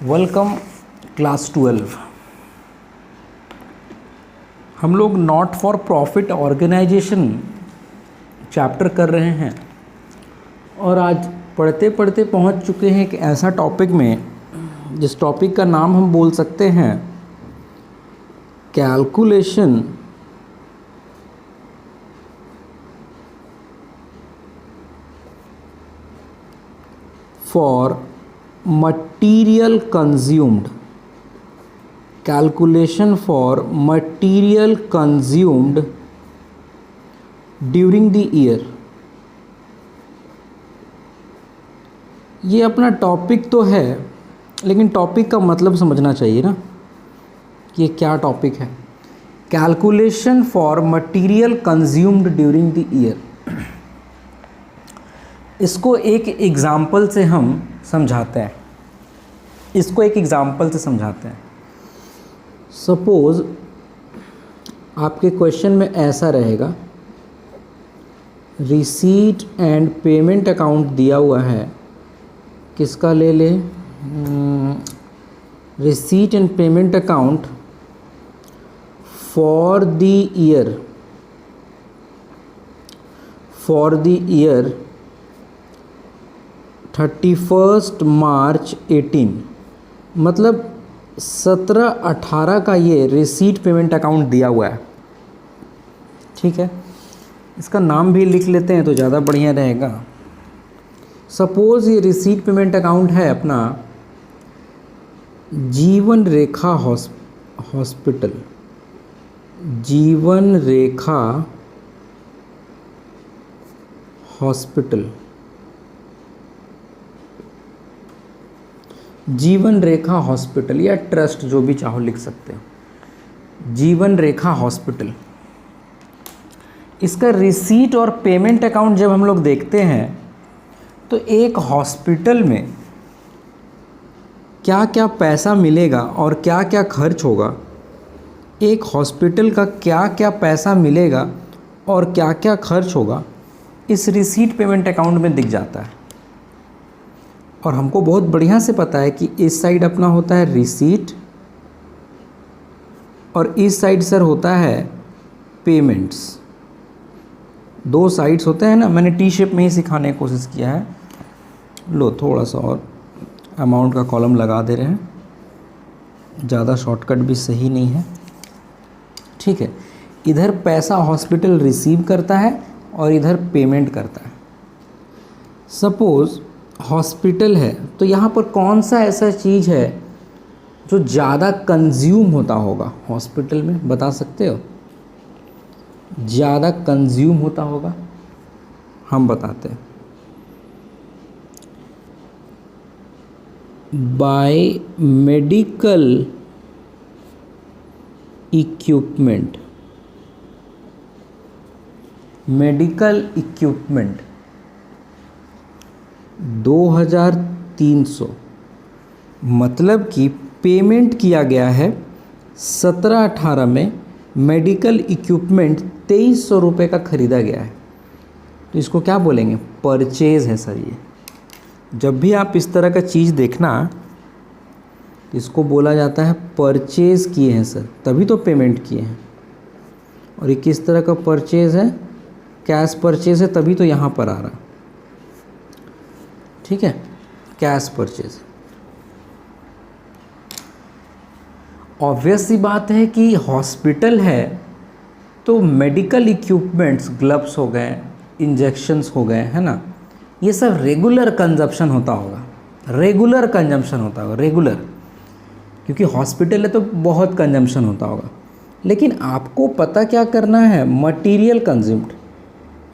Welcome class 12। हम लोग not for profit organization chapter कर रहे हैं और आज पढ़ते पढ़ते पहुंच चुके हैं एक ऐसा टॉपिक में जिस टॉपिक का नाम हम बोल सकते हैं calculation for material consumed calculation for material consumed during the year। ये अपना टॉपिक तो है लेकिन टॉपिक का मतलब समझना चाहिए ना कि ये क्या टॉपिक है। Calculation for material consumed during the year, इसको एक एग्ज़ाम्पल से हम समझाते हैं। सपोज़ आपके क्वेश्चन में ऐसा रहेगा, रिसीट एंड पेमेंट अकाउंट दिया हुआ है। किसका ले ले? Receipt and payment account for the year 31 मार्च 18, मतलब 17-18 का ये रिसीट पेमेंट अकाउंट दिया हुआ है। ठीक है, इसका नाम भी लिख लेते हैं तो ज़्यादा बढ़िया रहेगा। सपोज़ ये रिसीट पेमेंट अकाउंट है अपना जीवन रेखा हॉस्पिटल, जीवन रेखा हॉस्पिटल, जीवन रेखा हॉस्पिटल या ट्रस्ट, जो भी चाहो लिख सकते हो। जीवन रेखा हॉस्पिटल, इसका रिसीट और पेमेंट अकाउंट जब हम लोग देखते हैं तो एक हॉस्पिटल में क्या क्या पैसा मिलेगा और क्या क्या खर्च होगा, एक हॉस्पिटल का क्या क्या पैसा मिलेगा और क्या क्या खर्च होगा, इस रिसीट पेमेंट अकाउंट में दिख जाता है। और हमको बहुत बढ़िया से पता है कि इस साइड अपना होता है रिसीट और इस साइड सर होता है पेमेंट्स। दो साइड्स होते हैं ना, मैंने टी शेप में ही सिखाने की कोशिश किया है। लो थोड़ा सा और अमाउंट का कॉलम लगा दे रहे हैं, ज़्यादा शॉर्टकट भी सही नहीं है। ठीक है, इधर पैसा हॉस्पिटल रिसीव करता है और इधर पेमेंट करता है। सपोज़ हॉस्पिटल है तो यहाँ पर कौन सा ऐसा चीज़ है जो ज़्यादा कंज्यूम होता होगा हॉस्पिटल में, बता सकते हो? ज़्यादा कंज्यूम होता होगा, हम बताते हैं। Buy medical equipment, medical equipment 2300, मतलब कि पेमेंट किया गया है 17-18 में, मेडिकल इक्विपमेंट 2300 रुपये का ख़रीदा गया है। तो इसको क्या बोलेंगे? परचेज़ है सर। ये जब भी आप इस तरह का चीज़ देखना, इसको बोला जाता है परचेज़ किए हैं सर, तभी तो पेमेंट किए हैं। और ये किस तरह का परचेज़ है? कैश परचेज़ है, तभी तो यहाँ पर आ रहा। ठीक है, कैश परचेज। ऑब्वियस सी बात है कि हॉस्पिटल है तो मेडिकल इक्विपमेंट्स, ग्लव्स हो गए, इंजेक्शन्स हो गए, है ना, ये सब रेगुलर कंजप्शन होता होगा, रेगुलर, क्योंकि हॉस्पिटल है तो बहुत कंजम्पशन होता होगा। लेकिन आपको पता क्या करना है? मटीरियल कंज्यूम्ड,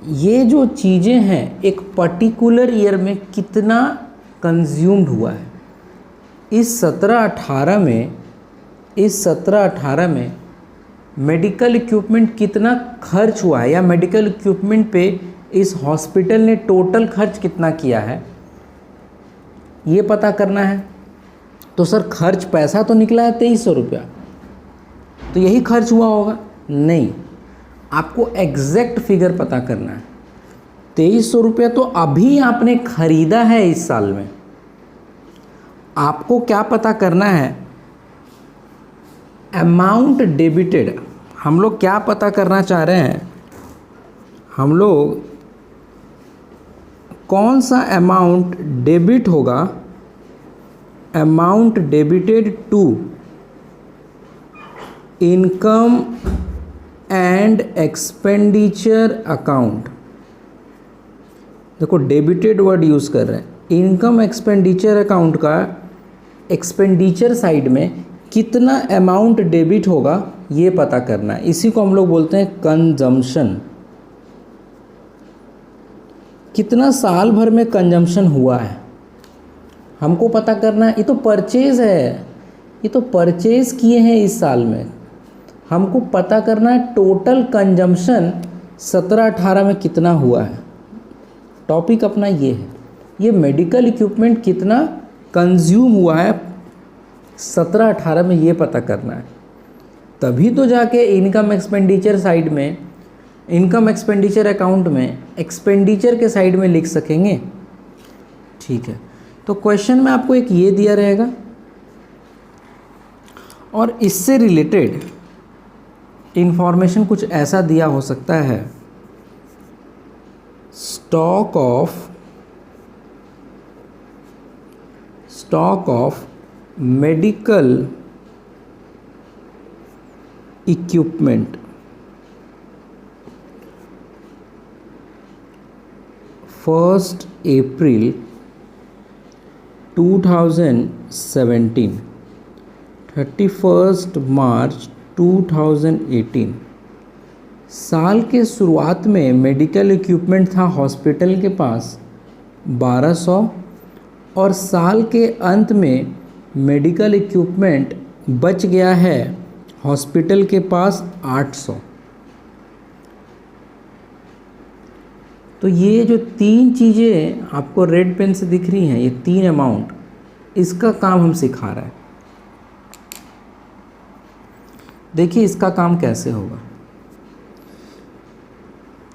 ये जो चीज़ें हैं एक पर्टिकुलर ईयर में कितना कंज्यूम्ड हुआ है। इस 17-18 में मेडिकल इक्विपमेंट कितना खर्च हुआ है, या मेडिकल इक्विपमेंट पे इस हॉस्पिटल ने टोटल खर्च कितना किया है, ये पता करना है। तो सर खर्च पैसा तो निकला है 2300 रुपया, तो यही खर्च हुआ होगा? नहीं, आपको एग्जैक्ट फिगर पता करना है। 2300 रुपया तो अभी आपने खरीदा है इस साल में, आपको क्या पता करना है, अमाउंट डेबिटेड। हम लोग क्या पता करना चाह रहे हैं, हम लोग कौन सा अमाउंट डेबिट होगा, amount debited to income and expenditure account. देखो डेबिटेड वर्ड यूज़ कर रहे हैं, इनकम एक्सपेंडिचर अकाउंट का एक्सपेंडिचर साइड में कितना अमाउंट डेबिट होगा ये पता करना है। इसी को हम लोग बोलते हैं कंजम्पशन। कितना साल भर में कंजम्पशन हुआ है हमको पता करना है। ये तो परचेज है, ये तो परचेज किए हैं इस साल में, हमको पता करना है टोटल कंजम्पशन 17-18 में कितना हुआ है। टॉपिक अपना ये है, ये मेडिकल इक्विपमेंट कितना कंज्यूम हुआ है 17-18 में, ये पता करना है। तभी तो जाके इनकम एक्सपेंडिचर साइड में, इनकम एक्सपेंडिचर अकाउंट में एक्सपेंडिचर के साइड में लिख सकेंगे। ठीक है, तो क्वेश्चन में आपको एक ये दिया रहेगा और इससे रिलेटेड इंफॉर्मेशन कुछ ऐसा दिया हो सकता है, स्टॉक ऑफ मेडिकल इक्विपमेंट 1 अप्रैल 2017, 31 मार्च 2018। साल के शुरुआत में मेडिकल इक्विपमेंट था हॉस्पिटल के पास 1200 और साल के अंत में मेडिकल इक्विपमेंट बच गया है हॉस्पिटल के पास 800। तो ये जो तीन चीज़ें आपको रेड पेन से दिख रही हैं, ये तीन अमाउंट, इसका काम हम सिखा रहे हैं। देखिए इसका काम कैसे होगा।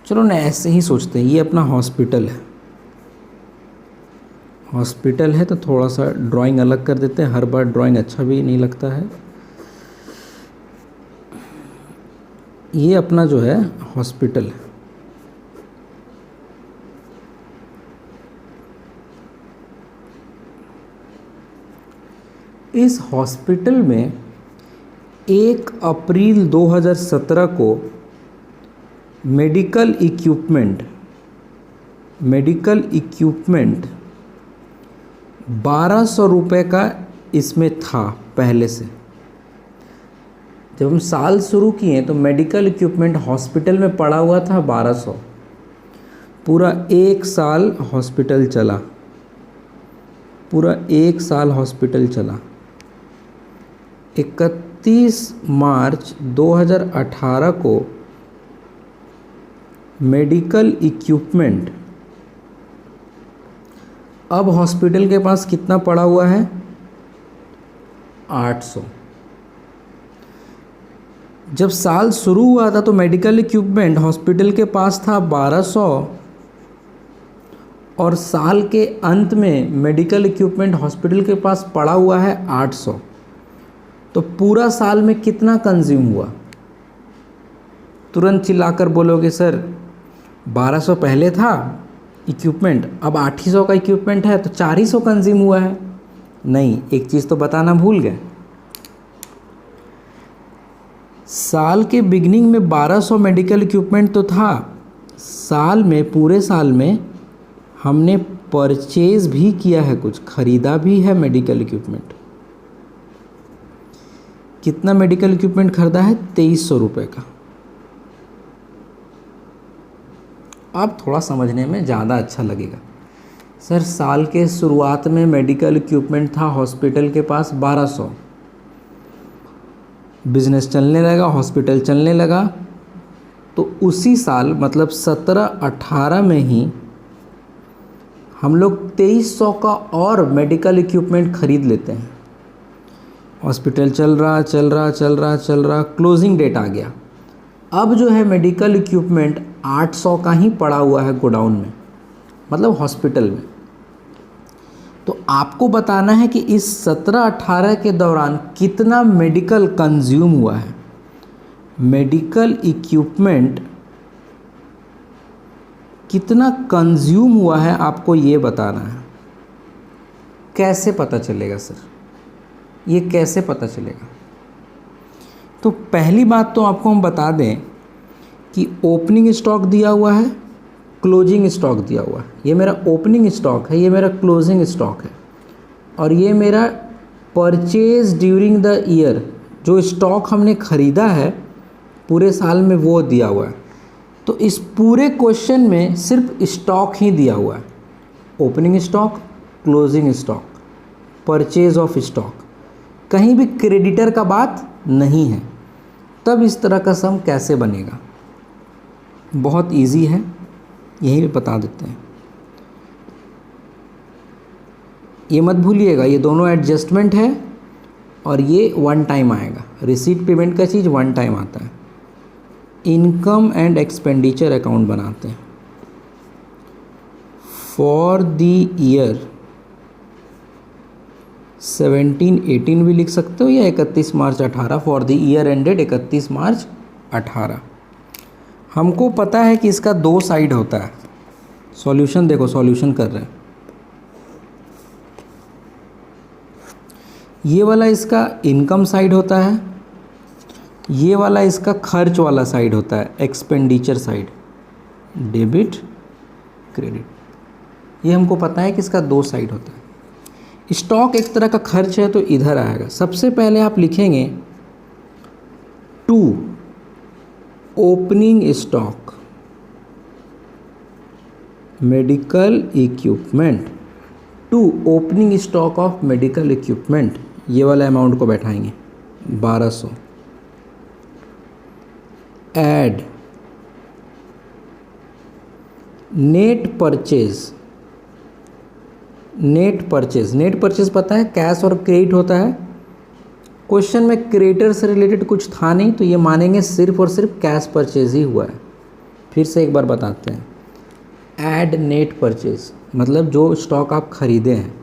चलो ना ऐसे ही सोचते हैं, ये अपना हॉस्पिटल है, हॉस्पिटल है तो थोड़ा सा ड्राइंग अलग कर देते हैं, हर बार ड्राइंग अच्छा भी नहीं लगता है। ये अपना जो है हॉस्पिटल है, इस हॉस्पिटल में 1 अप्रैल 2017 को मेडिकल इक्विपमेंट 1200 रुपये का इसमें था पहले से। जब हम साल शुरू किए तो मेडिकल इक्विपमेंट हॉस्पिटल में पड़ा हुआ था 1200। पूरा 1 साल हॉस्पिटल चला, पूरा 1 साल हॉस्पिटल चला। 31 मार्च 2018 को मेडिकल इक्विपमेंट, अब हॉस्पिटल के पास कितना पड़ा हुआ है 800। जब साल शुरू हुआ था तो मेडिकल इक्विपमेंट हॉस्पिटल के पास था 1200 और साल के अंत में मेडिकल इक्विपमेंट हॉस्पिटल के पास पड़ा हुआ है 800। तो पूरा साल में कितना कंज्यूम हुआ? तुरंत चिल्लाकर बोलोगे सर 1200 पहले था इक्विपमेंट, अब 800 का इक्विपमेंट है तो 400 कंज्यूम हुआ है। नहीं, एक चीज़ तो बताना भूल गए। साल के बिगनिंग में 1200 मेडिकल इक्विपमेंट तो था, साल में, पूरे साल में हमने परचेज भी किया है, कुछ खरीदा भी है मेडिकल इक्विपमेंट। कितना मेडिकल इक्विपमेंट खरीदा है? 2300 रुपये का। अब थोड़ा समझने में ज़्यादा अच्छा लगेगा। सर साल के शुरुआत में मेडिकल इक्विपमेंट था हॉस्पिटल के पास 1200, बिजनेस चलने लगा, हॉस्पिटल चलने लगा, तो उसी साल मतलब 17-18 में ही हम लोग 2300 का और मेडिकल इक्विपमेंट खरीद लेते हैं। हॉस्पिटल चल रहा, क्लोजिंग डेट आ गया। अब जो है मेडिकल इक्विपमेंट 800 का ही पड़ा हुआ है गोडाउन में, मतलब हॉस्पिटल में। तो आपको बताना है कि इस 17-18 के दौरान कितना मेडिकल कंज्यूम हुआ है। मेडिकल इक्विपमेंट कितना कंज्यूम हुआ है आपको ये बताना है। कैसे पता चलेगा सर, ये कैसे पता चलेगा? तो पहली बात तो आपको हम बता दें कि ओपनिंग स्टॉक दिया हुआ है, क्लोजिंग स्टॉक दिया हुआ है। ये मेरा ओपनिंग स्टॉक है, ये मेरा क्लोजिंग स्टॉक है, और ये मेरा परचेज ड्यूरिंग द ईयर, जो स्टॉक हमने ख़रीदा है पूरे साल में वो दिया हुआ है। तो इस पूरे क्वेश्चन में सिर्फ स्टॉक ही दिया हुआ है, opening stock, closing stock, purchase of stock, कहीं भी क्रेडिटर का बात नहीं है। तब इस तरह का सम कैसे बनेगा? बहुत इजी है, यहीं पे बता देते हैं। ये मत भूलिएगा, ये दोनों एडजस्टमेंट है और ये वन टाइम आएगा। रिसीट पेमेंट का चीज़ वन टाइम आता है। इनकम एंड एक्सपेंडिचर अकाउंट बनाते हैं। फॉर द ईयर 17-18 भी लिख सकते हो या 31 मार्च 18, फॉर द ईयर एंडेड 31 मार्च 18। हमको पता है कि इसका दो साइड होता है। सॉल्यूशन देखो, सॉल्यूशन कर रहे हैं। ये वाला इसका इनकम साइड होता है, ये वाला इसका खर्च वाला साइड होता है, एक्सपेंडिचर साइड, डेबिट क्रेडिट। ये हमको पता है कि इसका दो साइड होता है। स्टॉक एक तरह का खर्च है तो इधर आएगा। सबसे पहले आप लिखेंगे to opening stock medical equipment, to opening stock of medical equipment, ये वाला अमाउंट को बैठाएंगे 1200। Add net purchase, net purchase, net purchase पता है कैश और क्रेडिट होता है। क्वेश्चन में क्रेडिटर से रिलेटेड कुछ था नहीं, तो ये मानेंगे सिर्फ और सिर्फ कैश परचेज ही हुआ है। फिर से एक बार बताते हैं। ऐड नेट परचेज मतलब जो स्टॉक आप खरीदे हैं,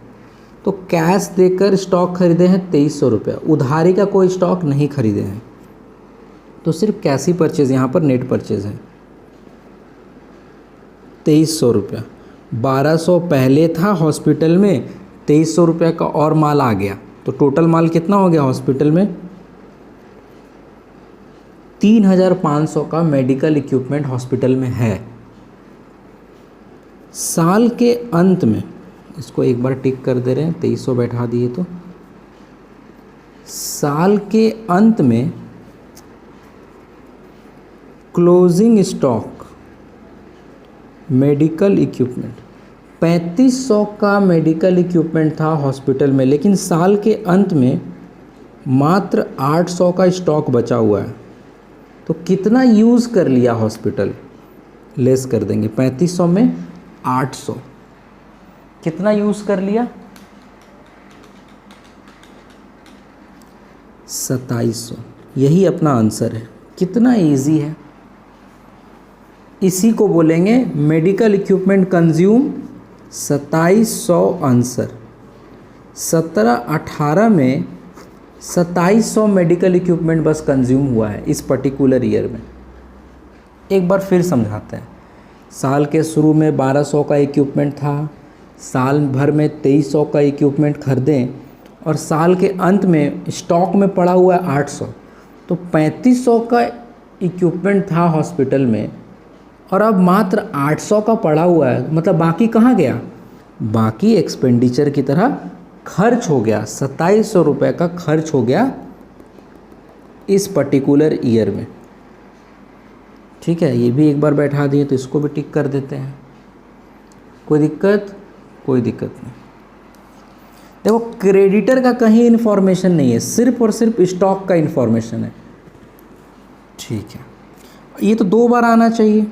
तो कैश देकर स्टॉक खरीदे हैं 2300 रुपये, उधारी का कोई स्टॉक नहीं खरीदे हैं, तो सिर्फ कैश ही परचेज यहाँ पर नेट परचेज है। 2300 रुपया, 1200 पहले था हॉस्पिटल में, 2300 रुपये का और माल आ गया, तो टोटल माल कितना हो गया हॉस्पिटल में? 3500 का मेडिकल इक्विपमेंट हॉस्पिटल में है। साल के अंत में, इसको एक बार टिक कर दे रहे हैं, 2300 बैठा दिए, तो साल के अंत में क्लोजिंग स्टॉक मेडिकल इक्विपमेंट, 3500 का मेडिकल इक्विपमेंट था हॉस्पिटल में, लेकिन साल के अंत में मात्र 800 का स्टॉक बचा हुआ है। तो कितना यूज़ कर लिया हॉस्पिटल? लेस कर देंगे, 3500 में 800, कितना यूज़ कर लिया? 2700। यही अपना आंसर है। कितना इजी है। इसी को बोलेंगे मेडिकल इक्विपमेंट कंज्यूम 2700 आंसर। 17-18 में 2700 मेडिकल इक्विपमेंट बस कंज्यूम हुआ है इस पर्टिकुलर ईयर में। एक बार फिर समझाते हैं। साल के शुरू में 1200 का इक्विपमेंट था, साल भर में 2300 का इक्विपमेंट खरीदें, और साल के अंत में स्टॉक में पड़ा हुआ है 800, तो 3500 का इक्विपमेंट था हॉस्पिटल में और अब मात्र 800 का पड़ा हुआ है। मतलब बाकी कहाँ गया? बाकी एक्सपेंडिचर की तरह खर्च हो गया। 2700 रुपये का खर्च हो गया इस पर्टिकुलर ईयर में। ठीक है, ये भी एक बार बैठा दिए, तो इसको भी टिक कर देते हैं। कोई दिक्कत? कोई दिक्कत नहीं। देखो, क्रेडिटर का कहीं इन्फॉर्मेशन नहीं है, सिर्फ और सिर्फ स्टॉक का इन्फॉर्मेशन है। ठीक है, ये तो 2 बार आना चाहिए।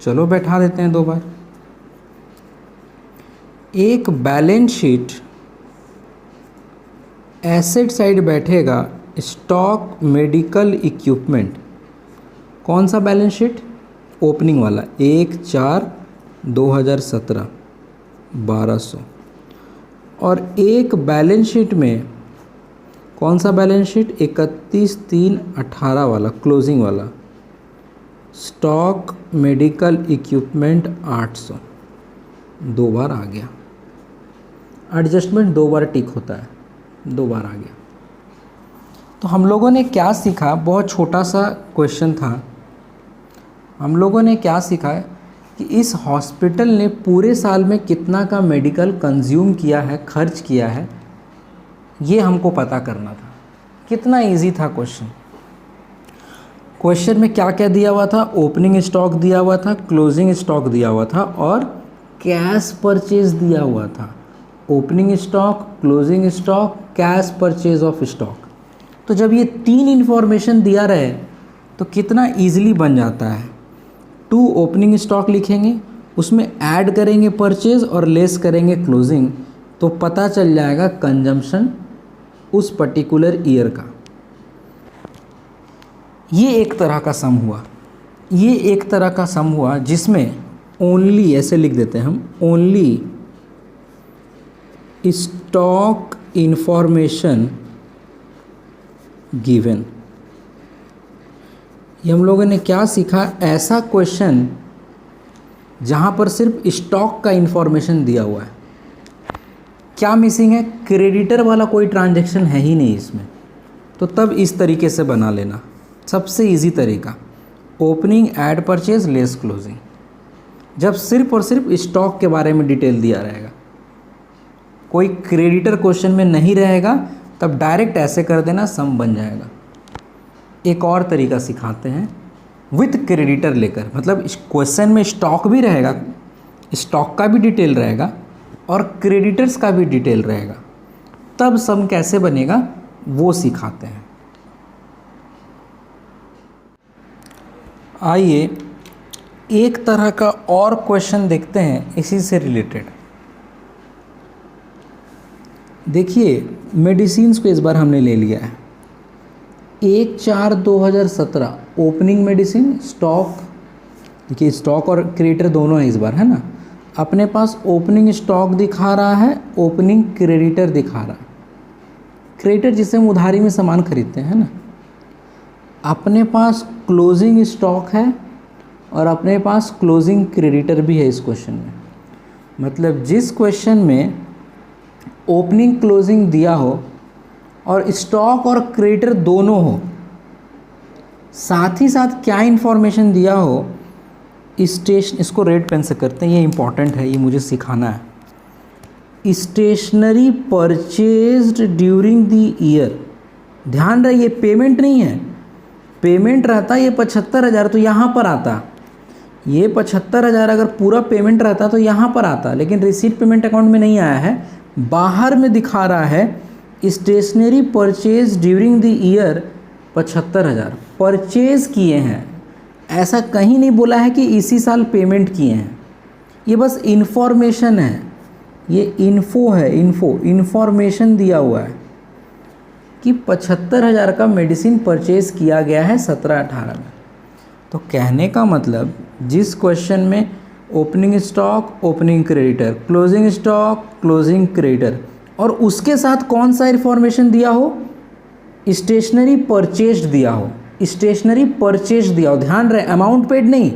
चलो बैठा देते हैं 2 बार। एक बैलेंस शीट एसेट साइड बैठेगा स्टॉक मेडिकल इक्विपमेंट। कौन सा बैलेंस शीट? ओपनिंग वाला, 1/4/2017 1200। और एक बैलेंस शीट में, कौन सा बैलेंस शीट, 31/3/18 वाला, क्लोजिंग वाला, स्टॉक मेडिकल इक्विपमेंट 800, 2 बार आ गया। एडजस्टमेंट 2 बार टिक होता है, 2 बार आ गया। तो हम लोगों ने क्या सीखा, बहुत छोटा सा क्वेश्चन था। हम लोगों ने क्या सीखा कि इस हॉस्पिटल ने पूरे साल में कितना का मेडिकल कंज्यूम किया है, खर्च किया है, ये हमको पता करना था। कितना इजी था क्वेश्चन। क्वेश्चन में क्या क्या दिया हुआ था, ओपनिंग स्टॉक दिया हुआ था, क्लोजिंग स्टॉक दिया हुआ था और कैश परचेज दिया हुआ था। Opening stock, closing stock, cash purchase of stock. तो जब ये 3 इन्फॉर्मेशन दिया रहे तो कितना इजीली बन जाता है। 2 ओपनिंग स्टॉक लिखेंगे, उसमें ऐड करेंगे परचेज और लेस करेंगे क्लोजिंग, तो पता चल जाएगा कंजम्पशन उस पर्टिकुलर ईयर का। ये एक तरह का सम हुआ, ये एक तरह का सम हुआ जिसमें ओनली, ऐसे लिख देते हैं हम, ओनली स्टॉक इंफॉर्मेशन गिवन। ये हम लोगों ने क्या सीखा, ऐसा क्वेश्चन जहाँ पर सिर्फ स्टॉक का इंफॉर्मेशन दिया हुआ है। क्या मिसिंग है, क्रेडिटर वाला कोई ट्रांजैक्शन है ही नहीं इसमें, तो तब इस तरीके से बना लेना, सबसे इजी तरीका, opening, add purchase, less closing. जब सिर्फ और सिर्फ स्टॉक के बारे में डिटेल दिया रहेगा, कोई क्रेडिटर क्वेश्चन में नहीं रहेगा, तब डायरेक्ट ऐसे कर देना, सम बन जाएगा। एक और तरीका सिखाते हैं विथ क्रेडिटर लेकर, मतलब इस क्वेश्चन में स्टॉक भी रहेगा, स्टॉक का भी डिटेल रहेगा और क्रेडिटर्स का भी डिटेल रहेगा, तब सम कैसे बनेगा वो सिखाते हैं। आइए एक तरह का और क्वेश्चन देखते हैं इसी से रिलेटेड। देखिए मेडिसिन्स को इस बार हमने ले लिया है। 1/4/2017 ओपनिंग मेडिसिन, स्टॉक, देखिए स्टॉक और क्रेडिटर दोनों है इस बार, है ना। अपने पास ओपनिंग स्टॉक दिखा रहा है, ओपनिंग क्रेडिटर दिखा रहा है। क्रेडिटर जिसे हम उधारी में सामान खरीदते हैं, है ना। अपने पास क्लोजिंग स्टॉक है और अपने पास क्लोजिंग क्रेडिटर भी है इस क्वेश्चन में। मतलब जिस क्वेश्चन में ओपनिंग क्लोजिंग दिया हो और स्टॉक और क्रेडिटर दोनों हो, साथ ही साथ क्या इन्फॉर्मेशन दिया हो, इसको रेड पेन से करते हैं, ये इंपॉर्टेंट है, ये मुझे सिखाना है। Stationery purchased during the year, ध्यान रहे ये पेमेंट नहीं है, पेमेंट रहता ये 75,000 तो यहाँ पर आता, ये 75,000 अगर पूरा पेमेंट रहता तो यहाँ पर आता, लेकिन रिसीट पेमेंट अकाउंट में नहीं आया है, बाहर में दिखा रहा है stationery purchase during the year 75,000 purchase किए हैं। ऐसा कहीं नहीं बोला है कि इसी साल पेमेंट किए हैं, ये बस इन्फॉर्मेशन है, ये इन्फो है, इन्फॉर्मेशन दिया हुआ है कि 75,000 का मेडिसिन परचेज किया गया है 17-18 में। तो कहने का मतलब जिस क्वेश्चन में opening stock, opening creditor, closing stock, closing creditor और उसके साथ कौन सा इन्फॉर्मेशन दिया हो, स्टेशनरी परचेज्ड दिया हो, स्टेशनरी परचेज दिया हो, ध्यान रहे अमाउंट पेड नहीं,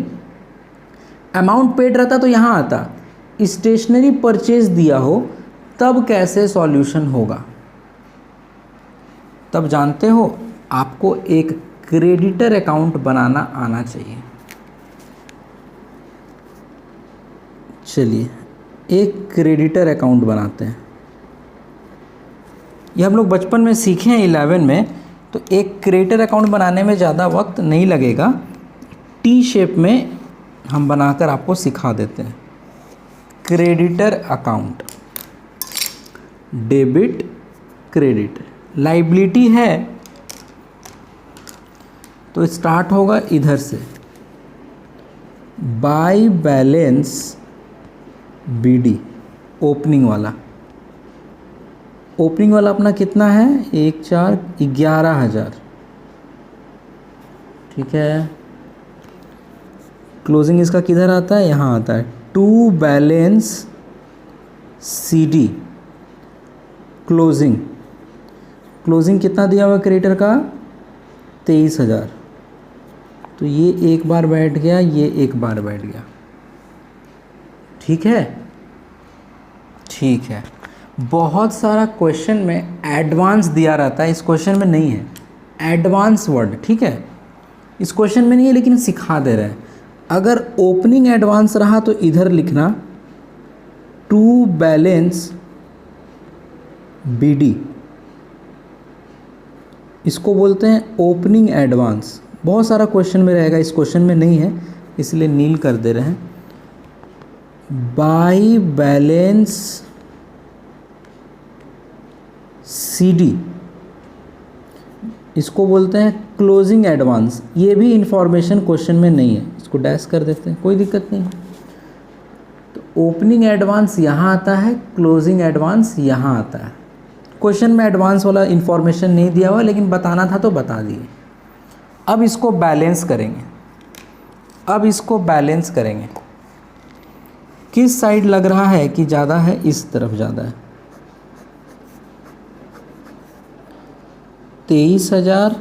अमाउंट पेड रहता तो यहाँ आता, स्टेशनरी परचेज दिया हो, तब कैसे सॉल्यूशन होगा। तब जानते हो आपको एक क्रेडिटर अकाउंट बनाना आना चाहिए। चलिए एक क्रेडिटर अकाउंट बनाते हैं। ये हम लोग बचपन में सीखे हैं 11 में, तो एक क्रेडिटर अकाउंट बनाने में ज़्यादा वक्त नहीं लगेगा, टी शेप में हम बनाकर आपको सिखा देते हैं। Creditor account, debit credit, liability है तो स्टार्ट होगा इधर से, बाय बैलेंस BD, ओपनिंग वाला, ओपनिंग वाला अपना कितना है 1/4/11,000, ठीक है। क्लोजिंग इसका किधर आता है, यहाँ आता है, to balance CD, closing, closing कितना दिया हुआ क्रेडिटर का 23,000, तो ये एक बार बैठ गया, ये एक बार बैठ गया। ठीक है, ठीक है। बहुत सारा क्वेश्चन में एडवांस दिया रहता है, इस क्वेश्चन में नहीं है एडवांस वर्ड। ठीक है, इस क्वेश्चन में नहीं है लेकिन सिखा दे रहे हैं। अगर ओपनिंग एडवांस रहा तो इधर लिखना टू बैलेंस बीडी, इसको बोलते हैं ओपनिंग एडवांस। बहुत सारा क्वेश्चन में रहेगा, इस क्वेश्चन में नहीं है इसलिए नील कर दे रहे हैं। बाय बैलेंस सीडी, इसको बोलते हैं क्लोजिंग एडवांस। ये भी इंफॉर्मेशन क्वेश्चन में नहीं है, इसको डैश कर देते हैं, कोई दिक्कत नहीं। तो ओपनिंग एडवांस यहाँ आता है, क्लोजिंग एडवांस यहाँ आता है। क्वेश्चन में एडवांस वाला इंफॉर्मेशन नहीं दिया हुआ, लेकिन बताना था तो बता दिए। अब इसको बैलेंस करेंगे, अब इसको बैलेंस करेंगे। किस साइड लग रहा है कि ज़्यादा है, इस तरफ ज़्यादा है। 23,000,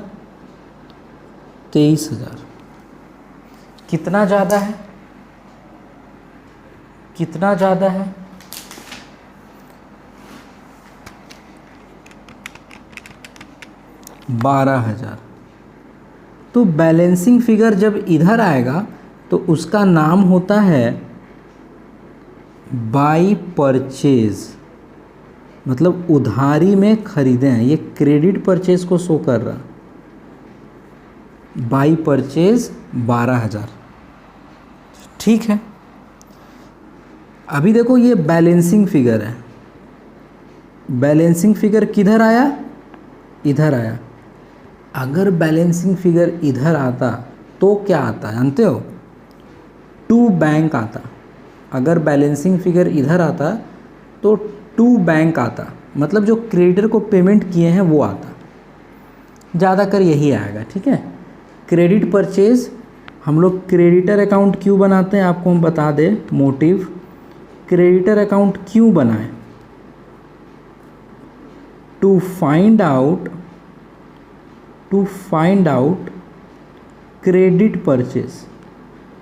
23,000 कितना ज़्यादा है, कितना ज़्यादा है, 12,000। तो बैलेंसिंग फिगर जब इधर आएगा तो उसका नाम होता है बाई परचेज, मतलब उधारी में खरीदे हैं। ये क्रेडिट परचेज को शो कर रहा, बाई परचेज 12,000। ठीक है, अभी देखो ये बैलेंसिंग फिगर है। बैलेंसिंग फिगर किधर आया, इधर आया। अगर बैलेंसिंग फिगर इधर आता तो क्या आता जानते हो, टू बैंक आता। अगर बैलेंसिंग फिगर इधर आता तो टू बैंक आता, मतलब जो क्रेडिटर को पेमेंट किए हैं वो आता। ज़्यादातर यही आएगा। ठीक है, क्रेडिट परचेज हम लोग क्रेडिटर अकाउंट क्यों बनाते हैं आपको हम बता दें मोटिव। क्रेडिटर अकाउंट क्यों बनाएं, to find out credit purchase.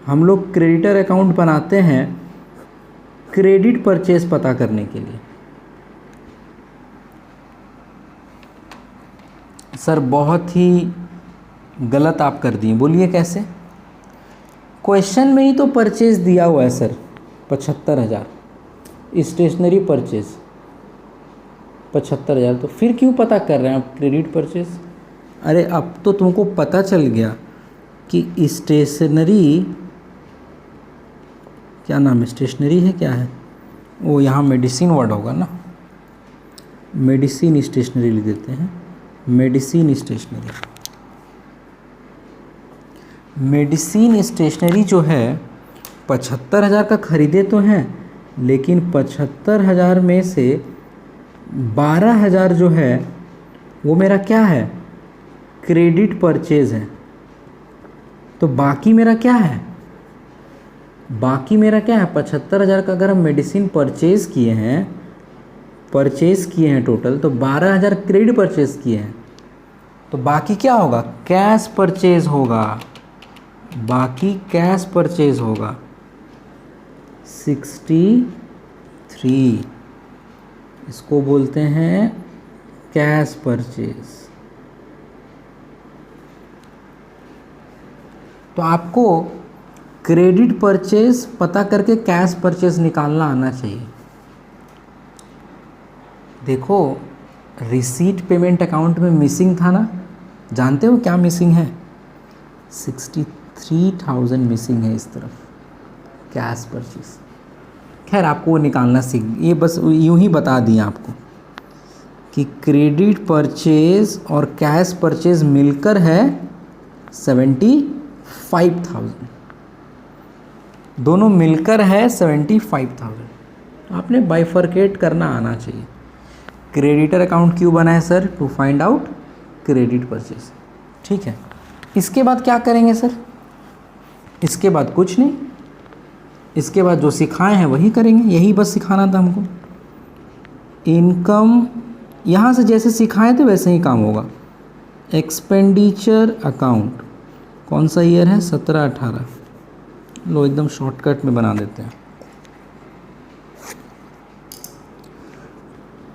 हम लोग क्रेडिटर अकाउंट बनाते हैं क्रेडिट परचेज पता करने के लिए। सर बहुत ही गलत आप कर दिए, बोलिए कैसे। क्वेश्चन में ही तो परचेज दिया हुआ है सर 75,000, स्टेशनरी परचेज 75,000, तो फिर क्यों पता कर रहे हैं आप क्रेडिट परचेज। अरे अब तो तुमको पता चल गया कि स्टेशनरी, क्या नाम है, स्टेशनरी है क्या है वो, यहाँ मेडिसिन वर्ड होगा ना, मेडिसिन स्टेशनरी लिख देते हैं, मेडिसिन स्टेशनरी। मेडिसिन स्टेशनरी जो है 75,000 का खरीदे तो हैं, लेकिन 75,000 में से 12,000 जो है वो मेरा क्या है, क्रेडिट परचेज है। तो बाकी मेरा क्या है, बाकी मेरा क्या है 75,000 का अगर हम मेडिसिन परचेज़ किए हैं टोटल, तो 12,000 क्रेडिट परचेज़ किए हैं, तो बाकी क्या होगा, कैश परचेज होगा। बाकी कैश परचेज होगा 63, इसको बोलते हैं कैश परचेज। तो आपको क्रेडिट परचेज पता करके कैश परचेज निकालना आना चाहिए। देखो रिसीट पेमेंट अकाउंट में मिसिंग था ना, जानते हो क्या मिसिंग है, 63,000 मिसिंग है इस तरफ कैश परचेज। खैर आपको वो निकालना सीख, ये बस यूं ही बता दिया आपको कि क्रेडिट परचेज और कैश परचेज मिलकर है 75,000, दोनों मिलकर है 75,000। आपने बाइफरकेट करना आना चाहिए। क्रेडिटर अकाउंट क्यों बनाए sir, to find out credit purchase. ठीक है, इसके बाद क्या करेंगे सर, इसके बाद कुछ नहीं, इसके बाद जो सिखाए हैं वही करेंगे, यही बस सिखाना था हमको। इनकम यहाँ से जैसे सिखाए थे वैसे ही काम होगा। एक्सपेंडिचर अकाउंट कौन सा ईयर है, 17-18। लो एकदम शॉर्टकट में बना देते हैं।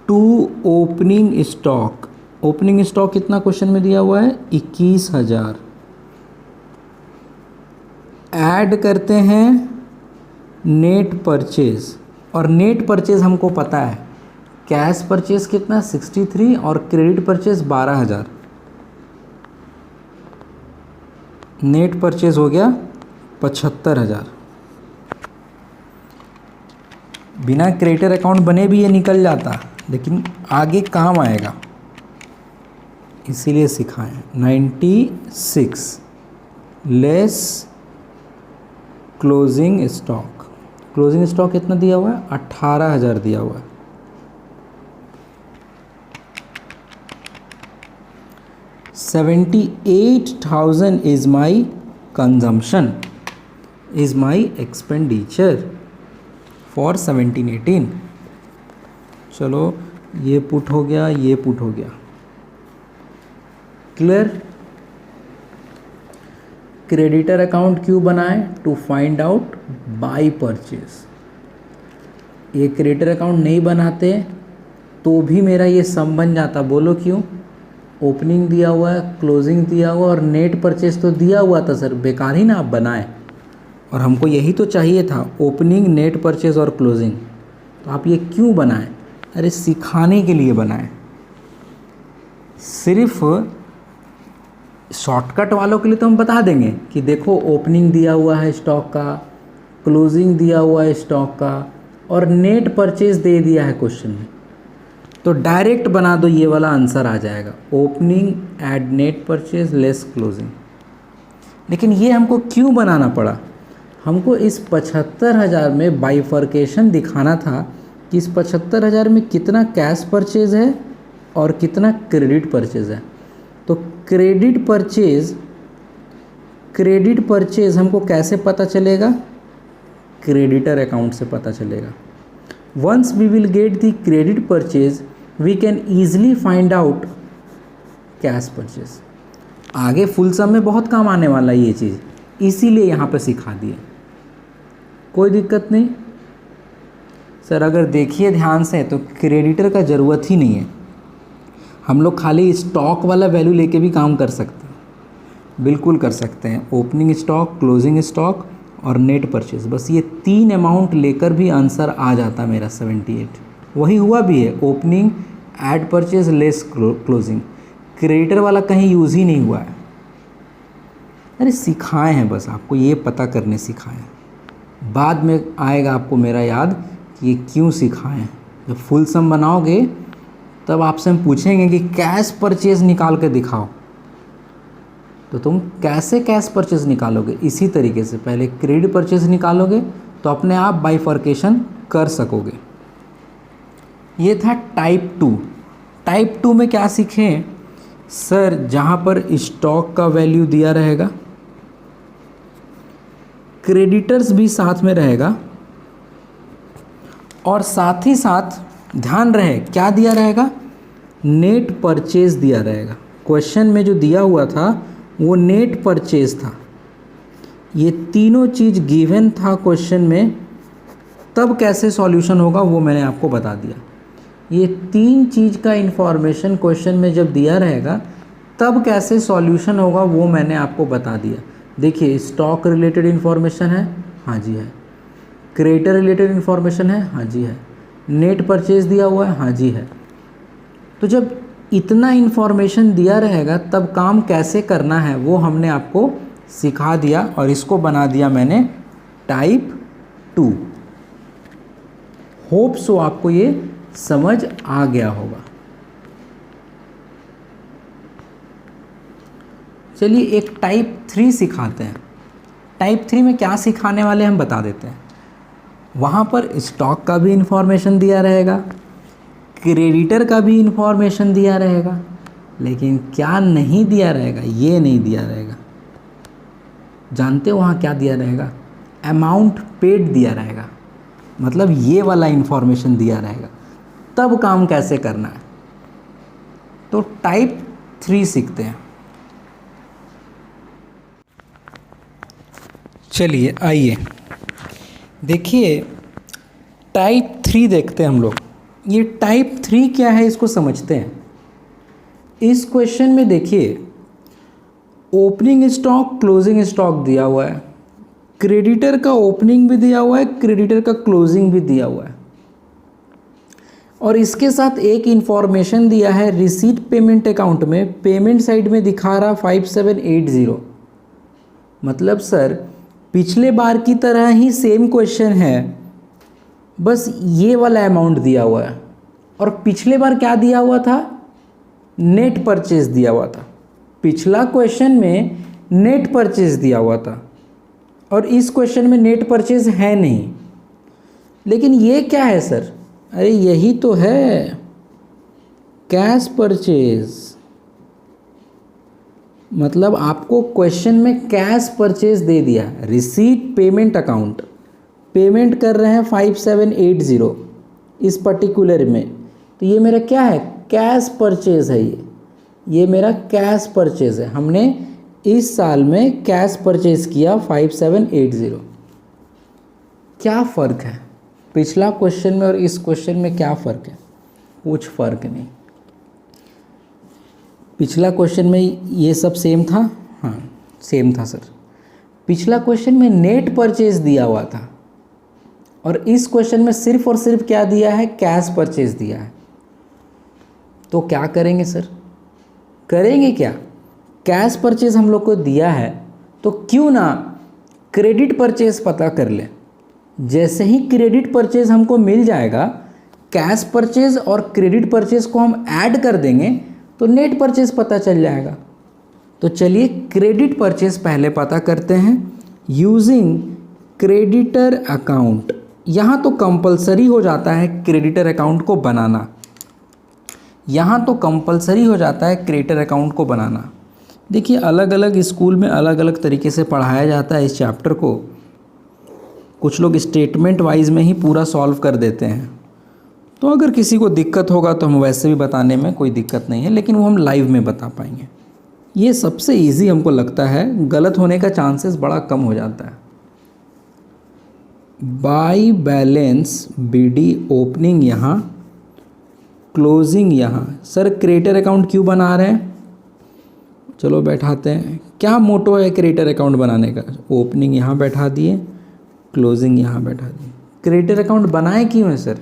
To opening stock, opening stock कितना क्वेश्चन में दिया हुआ है, 21,000। ऐड करते हैं नेट परचेज, और नेट परचेज हमको पता है कैश परचेज कितना 63 और क्रेडिट परचेज 12,000। नेट परचेज हो गया 75,000। बिना क्रेडिटर अकाउंट बने भी ये निकल जाता, लेकिन आगे काम आएगा इसीलिए सिखाएं। 96 less closing stock, closing stock कितना दिया हुआ है, 18,000 दिया हुआ है। $78,000 is my consumption, is my expenditure for 17-18। चलो ये पुट हो गया, ये पुट हो गया, क्लियर। क्रेडिटर अकाउंट क्यों बनाए, to find out by purchase. ये क्रेडिटर अकाउंट नहीं बनाते तो भी मेरा ये सम बन जाता, बोलो क्यों। ओपनिंग दिया हुआ है, क्लोजिंग दिया हुआ और नेट परचेज तो दिया हुआ था सर, बेकार ही ना आप बनाए। और हमको यही तो चाहिए था, ओपनिंग, नेट परचेज और क्लोजिंग। तो आप ये क्यों बनाए, अरे सिखाने के लिए बनाए। सिर्फ शॉर्टकट वालों के लिए तो हम बता देंगे कि देखो ओपनिंग दिया हुआ है स्टॉक का, क्लोजिंग दिया हुआ है स्टॉक का, और नेट परचेज दे दिया है क्वेश्चन में, तो डायरेक्ट बना दो, ये वाला आंसर आ जाएगा, opening add net purchase less closing. लेकिन ये हमको क्यों बनाना पड़ा, हमको इस 75,000 में बाइफर्केशन दिखाना था कि इस 75,000 में कितना कैश परचेज है और कितना क्रेडिट परचेज है। तो क्रेडिट परचेज हमको कैसे पता चलेगा, क्रेडिटर अकाउंट से पता चलेगा। Once we will get the credit purchase we can easily find out cash purchase. आगे फुल सम में बहुत काम आने वाला है ये चीज़, इसीलिए यहाँ पे सिखा दिए। कोई दिक्कत नहीं सर, अगर देखिए ध्यान से तो क्रेडिटर का ज़रूरत ही नहीं है, हम लोग खाली स्टॉक वाला वैल्यू लेके भी काम कर सकते हैं, बिल्कुल कर सकते हैं। ओपनिंग स्टॉक, क्लोजिंग स्टॉक और नेट परचेज, बस ये 3 अमाउंट लेकर भी आंसर आ जाता मेरा 78। वही हुआ भी है, opening add purchase less closing, creditor वाला कहीं यूज़ ही नहीं हुआ है। अरे सिखाए हैं, बस आपको ये पता करने सिखाए हैं, बाद में आएगा आपको मेरा याद कि ये क्यों सिखाए हैं। जब फुल सम बनाओगे तब आपसे हम पूछेंगे कि कैश परचेज निकाल के दिखाओ, तो तुम कैसे कैश परचेज निकालोगे, इसी तरीके से पहले क्रेडिट परचेज निकालोगे तो अपने आप बाइफर्केशन कर सकोगे। ये था टाइप 2। टाइप 2 में क्या सीखें सर, जहाँ पर स्टॉक का वैल्यू दिया रहेगा, क्रेडिटर्स भी साथ में रहेगा, और साथ ही साथ ध्यान रहे क्या दिया रहेगा, नेट परचेज दिया रहेगा। क्वेश्चन में जो दिया हुआ था वो नेट परचेज था। ये तीनों चीज़ गिवन था क्वेश्चन में, तब कैसे सॉल्यूशन होगा वो मैंने आपको बता दिया। ये 3 चीज़ का इन्फॉर्मेशन क्वेश्चन में जब दिया रहेगा तब कैसे सॉल्यूशन होगा वो मैंने आपको बता दिया। देखिए स्टॉक रिलेटेड इन्फॉर्मेशन है, हाँ जी है। क्रेडिटर रिलेटेड इन्फॉर्मेशन है, हाँ जी है। नेट परचेज दिया हुआ है, हाँ जी है। तो जब इतना इन्फॉर्मेशन दिया रहेगा तब काम कैसे करना है वो हमने आपको सिखा दिया, और इसको बना दिया मैंने टाइप 2। होप सो आपको ये समझ आ गया होगा। चलिए एक टाइप 3 सिखाते हैं। टाइप 3 में क्या सिखाने वाले हम बता देते हैं। वहाँ पर स्टॉक का भी इंफॉर्मेशन दिया रहेगा, क्रेडिटर का भी इंफॉर्मेशन दिया रहेगा, लेकिन क्या नहीं दिया रहेगा, ये नहीं दिया रहेगा। जानते हो वहाँ क्या दिया रहेगा, अमाउंट पेड दिया रहेगा, मतलब ये वाला इंफॉर्मेशन दिया रहेगा। तब काम कैसे करना है तो टाइप 3 सीखते हैं। चलिए आइए देखिए, टाइप 3 देखते हैं हम लोग। ये टाइप 3 क्या है इसको समझते हैं। इस क्वेश्चन में देखिए, ओपनिंग स्टॉक क्लोजिंग स्टॉक दिया हुआ है, क्रेडिटर का ओपनिंग भी दिया हुआ है, क्रेडिटर का क्लोजिंग भी दिया हुआ है, और इसके साथ एक इंफॉर्मेशन दिया है रिसीट पेमेंट अकाउंट में, पेमेंट साइड में दिखा रहा 5780। मतलब सर पिछले बार की तरह ही सेम क्वेश्चन है, बस ये वाला अमाउंट दिया हुआ है। और पिछले बार क्या दिया हुआ था? नेट परचेज दिया हुआ था। पिछला क्वेश्चन में नेट परचेज दिया हुआ था और इस क्वेश्चन में नेट परचेज है नहीं। लेकिन ये क्या है सर? अरे यही तो है, कैश परचेज। मतलब आपको क्वेश्चन में कैश परचेज दे दिया, रिसीट पेमेंट अकाउंट, पेमेंट कर रहे हैं 5780 इस पर्टिकुलर में, तो ये मेरा क्या है? कैश परचेज है। ये मेरा कैश परचेज है। हमने इस साल में कैश परचेज किया 5780। क्या फ़र्क है पिछला क्वेश्चन में और इस क्वेश्चन में? क्या फ़र्क है? कुछ फ़र्क नहीं। पिछला क्वेश्चन में ये सब सेम था, हाँ सेम था सर। पिछला क्वेश्चन में नेट परचेज दिया हुआ था और इस क्वेश्चन में सिर्फ और सिर्फ क्या दिया है? कैश परचेज दिया है। तो क्या करेंगे सर? करेंगे क्या? कैश परचेज हम लोग को दिया है तो क्यों ना क्रेडिट परचेज पता कर लें। जैसे ही क्रेडिट परचेज हमको मिल जाएगा, कैश परचेज और क्रेडिट परचेज को हम ऐड कर देंगे तो नेट परचेज पता चल जाएगा। तो चलिए क्रेडिट परचेज पहले पता करते हैं यूजिंग क्रेडिटर अकाउंट। यहाँ तो कंपलसरी हो जाता है क्रेडिटर अकाउंट को बनाना, यहाँ तो कंपलसरी हो जाता है क्रेडिटर अकाउंट को बनाना। देखिए अलग अलग स्कूल में अलग अलग तरीके से पढ़ाया जाता है इस चैप्टर को। कुछ लोग स्टेटमेंट वाइज में ही पूरा सॉल्व कर देते हैं, तो अगर किसी को दिक्कत होगा तो हम वैसे भी बताने में कोई दिक्कत नहीं है, लेकिन वो हम लाइव में बता पाएंगे। ये सबसे इजी हमको लगता है, गलत होने का चांसेस बड़ा कम हो जाता है। बाई बैलेंस बीडी, ओपनिंग यहाँ, क्लोजिंग यहाँ। सर क्रेडिटर अकाउंट क्यों बना रहे हैं? चलो बैठाते हैं। क्या मोटो है क्रेडिटर अकाउंट बनाने का? ओपनिंग यहाँ बैठा दिए, क्लोजिंग यहाँ बैठा दिए। क्रेडिटर अकाउंट बनाए क्यों है sir?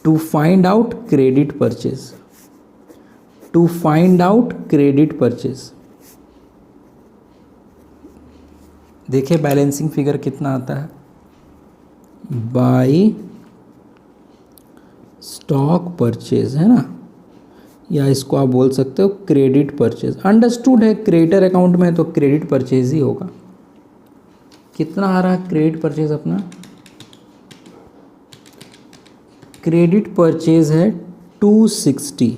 To find out credit purchase, to find out credit purchase. देखिए बैलेंसिंग फिगर कितना आता है, बाई स्टॉक परचेज है ना, या इसको आप बोल सकते हो क्रेडिट परचेज। अंडरस्टूड है, क्रेडिटर अकाउंट में तो क्रेडिट परचेज ही होगा। कितना आ रहा है क्रेडिट परचेज अपना? क्रेडिट परचेज है 260,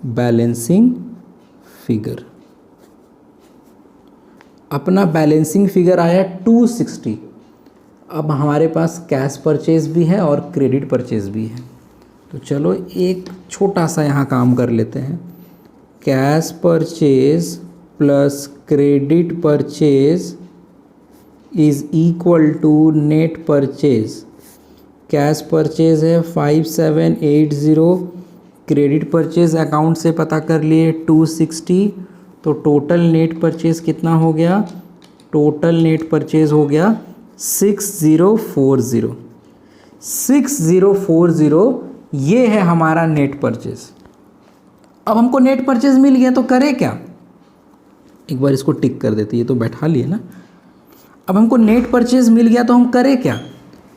बैलेंसिंग फिगर। अपना बैलेंसिंग फिगर आया 260। अब हमारे पास कैश परचेज भी है और क्रेडिट परचेज भी है, तो चलो एक छोटा सा यहाँ काम कर लेते हैं। Cash purchase plus credit purchase is equal to net purchase. Cash purchase है 5780, क्रेडिट परचेज अकाउंट से पता कर लिए 260, तो टोटल नेट परचेज कितना हो गया? टोटल नेट परचेज हो गया 6040। 6040 ये है हमारा नेट परचेज। अब हमको नेट परचेज मिल गया तो करें क्या? एक बार इसको टिक कर देते, ये तो बैठा लिए ना। अब हमको नेट परचेज मिल गया तो हम करें क्या?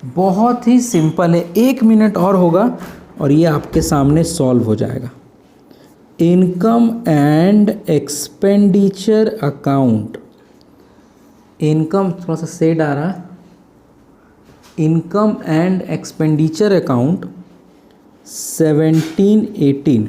बहुत ही सिंपल है, 1 मिनट और होगा और ये आपके सामने सॉल्व हो जाएगा। Income and expenditure account, income थोड़ा सा सेड आ रहा, income and expenditure account 1718।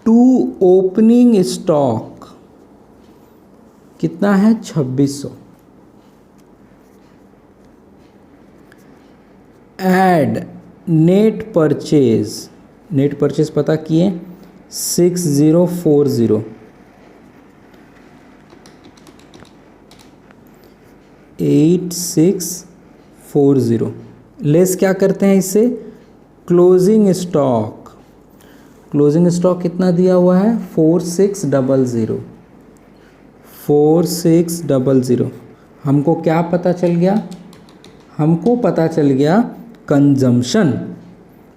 To opening stock कितना है? 2600। ऐड नेट परचेज पता किए 6040 8640 लेस क्या करते हैं इससे, क्लोजिंग स्टॉक कितना दिया हुआ है 4600 हमको क्या पता चल गया, हमको पता चल गया कंजम्पशन,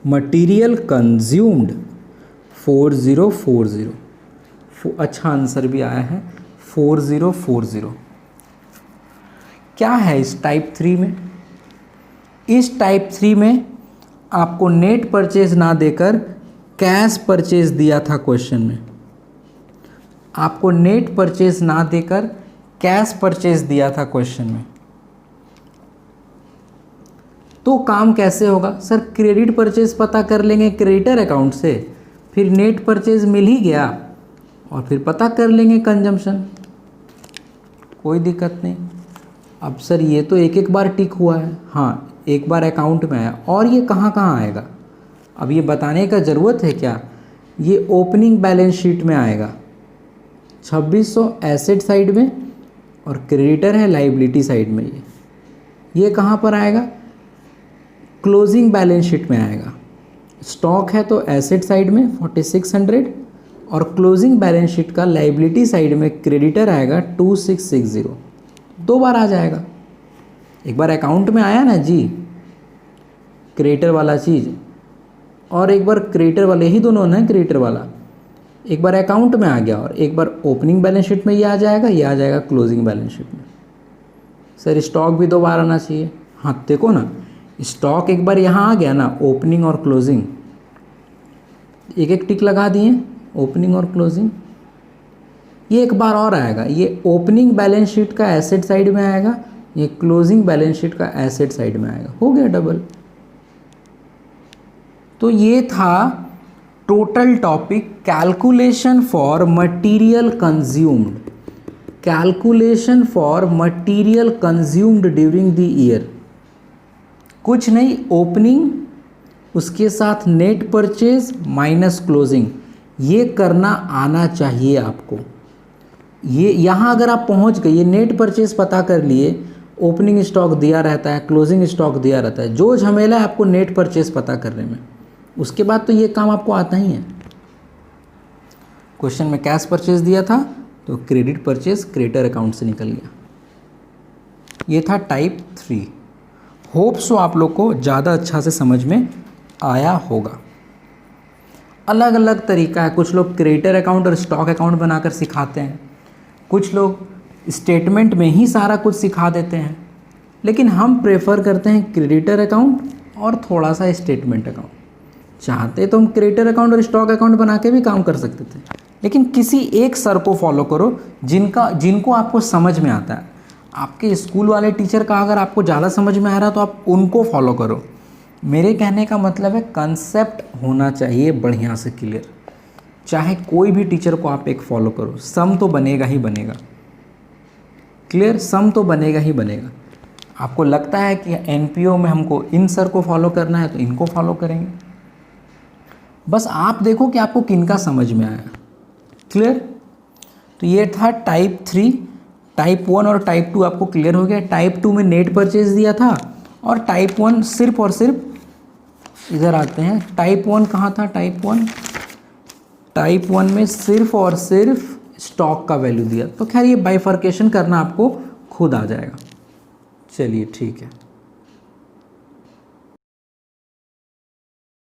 मटेरियल कंज्यूम्ड 4040। अच्छा आंसर भी आया है 4040। क्या है इस टाइप 3 में, इस टाइप 3 में आपको नेट परचेज ना देकर कैश परचेज दिया था क्वेश्चन में, आपको नेट परचेज ना देकर कैश परचेज दिया था क्वेश्चन में। तो काम कैसे होगा सर, क्रेडिट परचेज पता कर लेंगे क्रेडिटर अकाउंट से, फिर नेट परचेज मिल ही गया और फिर पता कर लेंगे कंजम्पशन, कोई दिक्कत नहीं। अब सर ये तो एक बार टिक हुआ है, हाँ एक बार अकाउंट में आया, और ये कहाँ कहाँ आएगा, अब ये बताने का ज़रूरत है क्या, ये ओपनिंग बैलेंस शीट में आएगा 2600 एसेट साइड में और क्रेडिटर है लाइबिलिटी साइड में। ये कहाँ पर आएगा, क्लोजिंग बैलेंस शीट में आएगा। स्टॉक है तो एसेट साइड में 4600 और क्लोजिंग बैलेंस शीट का लाइबिलिटी साइड में क्रेडिटर आएगा 2660। 2 बार आ जाएगा, एक बार अकाउंट में आया ना जी क्रेडिटर वाला चीज़, और एक बार क्रेडिटर वाले ही दोनों ना, क्रेडिटर वाला एक बार अकाउंट में आ गया और एक बार ओपनिंग बैलेंस शीट में ये आ जाएगा, ये आ जाएगा क्लोजिंग बैलेंस शीट में। सर स्टॉक भी 2 बार आना चाहिए, हाँ देखो ना स्टॉक एक बार यहाँ आ गया ना, ओपनिंग और क्लोजिंग एक टिक लगा दिए, ओपनिंग और क्लोजिंग। ये एक बार और आएगा, ये ओपनिंग बैलेंस शीट का एसेट साइड में आएगा, ये क्लोजिंग बैलेंस शीट का एसेट साइड में आएगा, हो गया डबल। तो ये था total topic calculation for material consumed, calculation for material consumed during the year. कुछ नहीं, ओपनिंग उसके साथ नेट परचेज माइनस क्लोजिंग, ये करना आना चाहिए आपको। ये यहाँ अगर आप पहुँच गए, ये नेट परचेज पता कर लिए, ओपनिंग स्टॉक दिया रहता है, क्लोजिंग स्टॉक दिया रहता है, जो झमेला है आपको नेट परचेज पता करने में, उसके बाद तो ये काम आपको आता ही है। क्वेश्चन में कैश परचेज दिया था तो क्रेडिट परचेज क्रेडिटर अकाउंट से निकल गया। ये था टाइप 3। होप सो आप लोग को ज़्यादा अच्छा से समझ में आया होगा। अलग अलग तरीका है, कुछ लोग क्रेडिटर अकाउंट और स्टॉक अकाउंट बनाकर सिखाते हैं, कुछ लोग स्टेटमेंट में ही सारा कुछ सिखा देते हैं, लेकिन हम प्रेफर करते हैं क्रेडिटर अकाउंट और थोड़ा सा स्टेटमेंट अकाउंट। चाहते तो हम क्रेडिटर अकाउंट और स्टॉक अकाउंट बना के भी काम कर सकते थे, लेकिन किसी एक सर को फॉलो करो जिनको आपको समझ में आता है। आपके स्कूल वाले टीचर का अगर आपको ज़्यादा समझ में आ रहा है तो आप उनको फॉलो करो। मेरे कहने का मतलब है कंसेप्ट होना चाहिए बढ़िया से क्लियर। चाहे कोई भी टीचर को आप एक फॉलो करो, सम तो बनेगा ही बनेगा, क्लियर, सम तो बनेगा ही बनेगा। आपको लगता है कि एनपीओ में हमको इन सर को फॉलो करना है तो इनको फॉलो करेंगे, बस आप देखो कि आपको किनका समझ में आया, क्लियर। तो ये था टाइप 3। टाइप 1 और टाइप 2 आपको क्लियर हो गया। टाइप 2 में नेट परचेज दिया था और टाइप 1 सिर्फ और सिर्फ, इधर आते हैं, टाइप 1 कहाँ था, टाइप 1 में सिर्फ और सिर्फ स्टॉक का वैल्यू दिया। तो खैर ये बाइफर्केशन करना आपको खुद आ जाएगा। चलिए ठीक है।